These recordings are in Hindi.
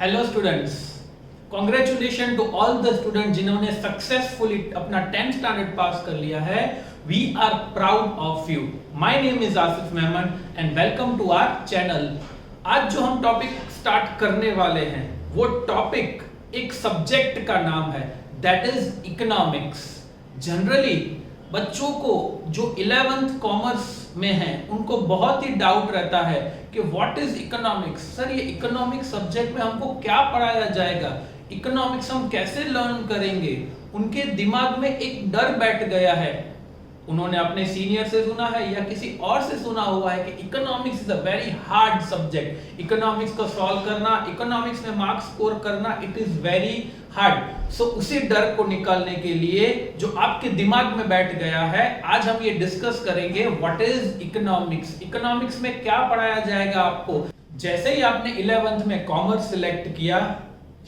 Hello students, congratulation to all the student जिन्होंने सक्सेसफुली अपना 10th स्टैंडर्ड पास कर लिया है। We are proud of you. My name is Asif Memon and welcome to our channel. आज जो हम टॉपिक स्टार्ट करने वाले हैं वो टॉपिक एक सब्जेक्ट का नाम है, दैट इज इकोनॉमिक्स। जनरली बच्चों को जो 11th कॉमर्स में हैं उनको बहुत ही डाउट रहता है कि व्हाट इज इकोनॉमिक्स। सर, ये इकोनॉमिक्स सब्जेक्ट में हमको क्या पढ़ाया जाएगा, इकोनॉमिक्स हम कैसे लर्न करेंगे। उनके दिमाग में एक डर बैठ गया है। उन्होंने अपने सीनियर से सुना है या किसी और से सुना हुआ है कि economics is a very hard subject, economics को सॉल्व करना, इकोनॉमिक्स में मार्क्स स्कोर करना, इट इज वेरी हार्ड। सो उसी डर को निकालने के लिए जो आपके दिमाग में बैठ गया है, आज हम ये डिस्कस करेंगे व्हाट इज इकोनॉमिक्स। इकोनॉमिक्स में क्या पढ़ाया जाएगा आपको। जैसे ही आपने 11th में कॉमर्स सिलेक्ट किया,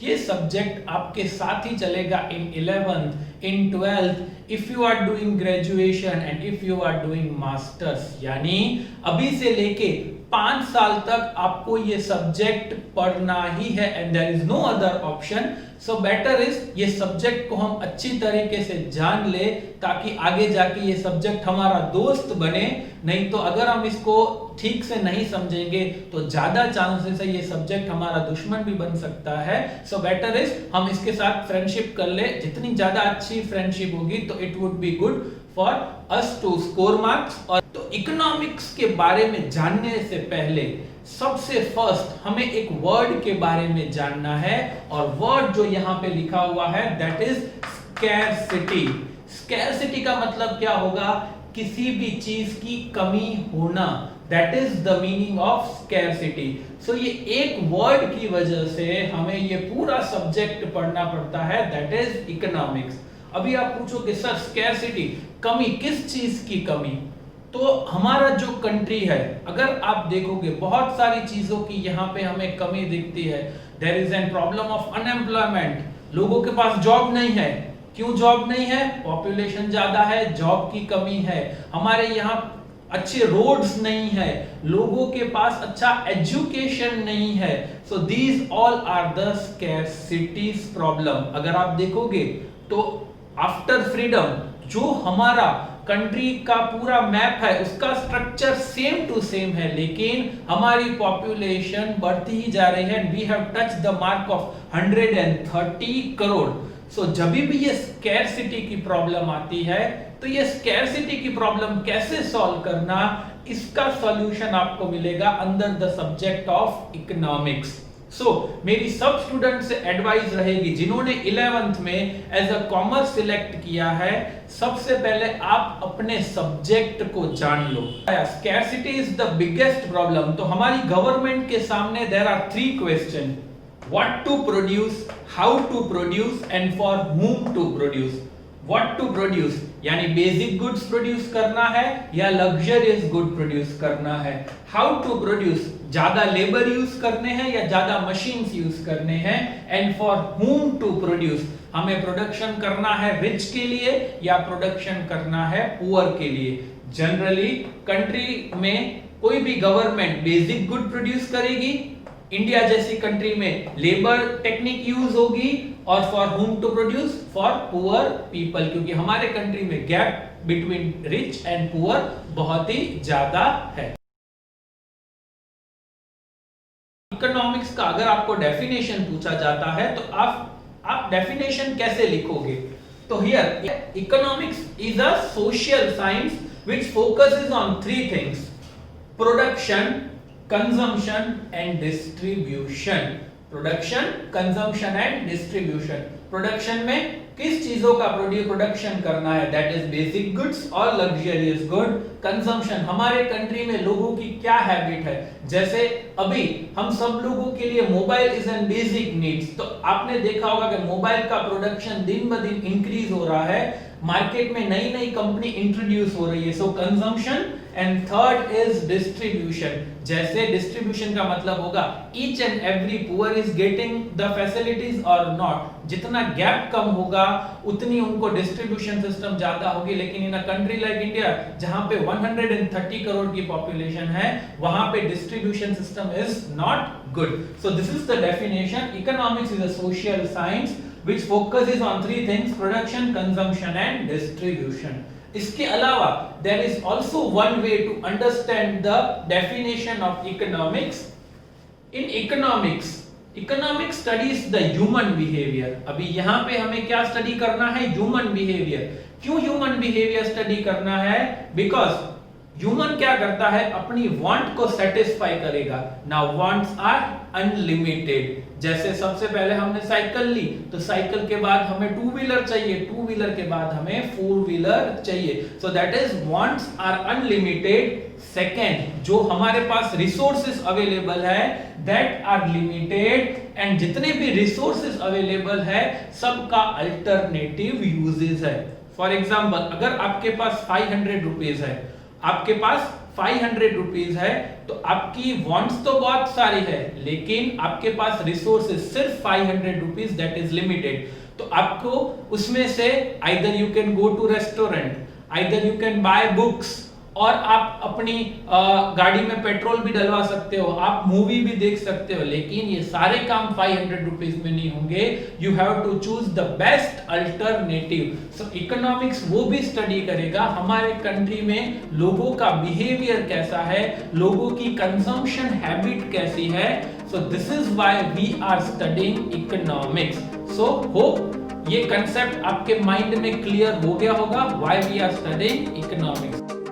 ये सब्जेक्ट आपके साथ ही चलेगा इन 11th, in 12th, if you are doing graduation and if you are doing masters। यानी अभी से लेके 5 साल तक आपको ये सब्जेक्ट पढ़ना ही है and there is no other option. So better is ये सब्जेक्ट को हम अच्छी तरीके से जान ले ताकि आगे जाके ये सब्जेक्ट हमारा दोस्त बने। नहीं तो अगर हम इसको ठीक से नहीं समझेंगे तो ज्यादा चांसेस है ये सब्जेक्ट हमारा दुश्मन भी बन सकता है। सो बेटर इज हम इसके साथ फ्रेंडशिप कर ले। जितनी ज्यादा अच्छी फ्रेंडशिप होगी तो it would be good for us to score marks. और तो इकोनॉमिक्स के बारे में जानने से पहले सबसे फर्स्ट हमें एक वर्ड के बारे में जानना है, और वर्ड जो यहाँ पे लिखा हुआ है दैट इज स्कैरसिटी। स्कैरसिटी का मतलब क्या होगा? किसी भी चीज की कमी होना, that is the meaning of scarcity. So ये एक वर्ड की वजह से हमें ये पूरा सब्जेक्ट पढ़ना पड़ता है, दैट इज इकोनॉमिक्स। अभी आप पूछोगे सर स्कैरसिटी, कमी, किस चीज की कमी? तो हमारा जो कंट्री है, अगर आप देखोगे बहुत सारी चीजों की यहाँ पे हमें कमी दिखती है। There is an problem of unemployment, लोगों के पास जॉब नहीं है। क्यों जॉब नहीं है? पॉपुलेशन ज्यादा है, जॉब की कमी है। हमारे यहाँ अच्छे रोड्स नहीं है, लोगों के पास अच्छा एजुकेशन नहीं है। So these all are the scarcities problem. अगर आप देखोगे तो आफ्टर फ्रीडम जो हमारा कंट्री का पूरा मैप है उसका स्ट्रक्चर सेम टू सेम है, लेकिन हमारी पॉपुलेशन बढ़ती ही जा रही है। We have touch the mark of 130 crore. So जब भी ये स्कैरसिटी की प्रॉब्लम आती है तो ये स्कैरसिटी की प्रॉब्लम कैसे सॉल्व करना, इसका सॉल्यूशन आपको मिलेगा under the subject of economics. So मेरी सब स्टूडेंट से एडवाइस रहेगी जिन्होंने 11th में एज अ कॉमर्स सिलेक्ट किया है, सबसे पहले आप अपने सब्जेक्ट को जान लो। Scarcity is the biggest problem. तो हमारी गवर्नमेंट के सामने there are 3 question: what to produce, how to produce and for whom to produce. What to produce यानी बेसिक गुड्स प्रोड्यूस करना है या लग्जरियस गुड प्रोड्यूस करना है। हाउ टू प्रोड्यूस, ज्यादा लेबर यूज करने हैं या ज्यादा मशीन्स यूज करने हैं। And for whom to produce, हमें प्रोडक्शन करना है रिच के लिए या प्रोडक्शन करना है पुअर के लिए। जनरली कंट्री में कोई भी गवर्नमेंट बेसिक गुड प्रोड्यूस करेगी, इंडिया जैसी कंट्री में लेबर टेक्निक यूज होगी, और for whom to produce, for poor people, क्योंकि हमारे कंट्री में gap between rich and poor बहुत ही ज्यादा है। इकोनॉमिक्स का अगर आपको डेफिनेशन पूछा जाता है तो आप डेफिनेशन कैसे लिखोगे? तो here economics is a social science which focuses on 3 things: production, consumption and distribution. Production, consumption and distribution. Production में किस चीजों का प्रोडक्शन करना है, दैट इज बेसिक गुड्स और लग्जरियस गुड। कंजम्पशन, हमारे कंट्री में लोगों की क्या हैबिट है। जैसे अभी हम सब लोगों के लिए mobile is an basic needs. तो आपने देखा होगा कि मोबाइल का प्रोडक्शन दिन ब दिन इंक्रीज हो रहा है। मार्केट में नई नई कंपनी इंट्रोड्यूस हो रही है, so consumption. And third is distribution, जैसे डिस्ट्रीब्यूशन का मतलब होगा each and every poor is getting the facilities और नॉट, जितना गैप कम होगा उतनी उनको डिस्ट्रीब्यूशन सिस्टम ज्यादा होगी। लेकिन in a country like India जहां पे 130 करोड़ की पॉपुलेशन है, वहां पे distribution system is not good. So this is the definition. Economics is a social science which focuses on three things: production, consumption and distribution. इसके अलावा there is also one way to understand the definition of economics. In economics, economics studies the human behavior. अभी यहाँ पे हमें क्या स्टडी करना है? Human behavior. क्यों human behavior स्टडी करना है? Because ह्यूमन क्या करता है? अपनी वांट को सेटिस्फाई करेगा। Now wants are unlimited. जैसे सबसे पहले हमने साइकिल ली, तो साइकिल के बाद हमें टू व्हीलर चाहिए, टू व्हीलर के बाद हमें फोर व्हीलर चाहिए। So that is wants are unlimited. Second, जो हमारे पास रिसोर्सेज अवेलेबल है दैट आर लिमिटेड, एंड जितने भी रिसोर्सेज अवेलेबल है सबका अल्टरनेटिव यूजेस है। फॉर एग्जांपल, अगर आपके पास 500 रुपीस है, आपके पास 500 रुपीस है, तो आपकी वांट्स तो बहुत सारी है, लेकिन आपके पास रिसोर्सेज सिर्फ 500 रुपीस, दैट इज लिमिटेड। तो आपको उसमें से either you can go to restaurant, either you can buy books, और आप अपनी गाड़ी में पेट्रोल भी डलवा सकते हो, आप मूवी भी देख सकते हो, लेकिन ये सारे काम 500 रुपीस में नहीं होंगे। You have to choose the best alternative. So economics वो भी स्टडी करेगा हमारे कंट्री में लोगों का बिहेवियर कैसा है, लोगों की कंजम्पशन हैबिट कैसी है। So this is why we are studying economics. So hope ये कंसेप्ट आपके माइंड में क्लियर हो गया होगा, why we are studying economics.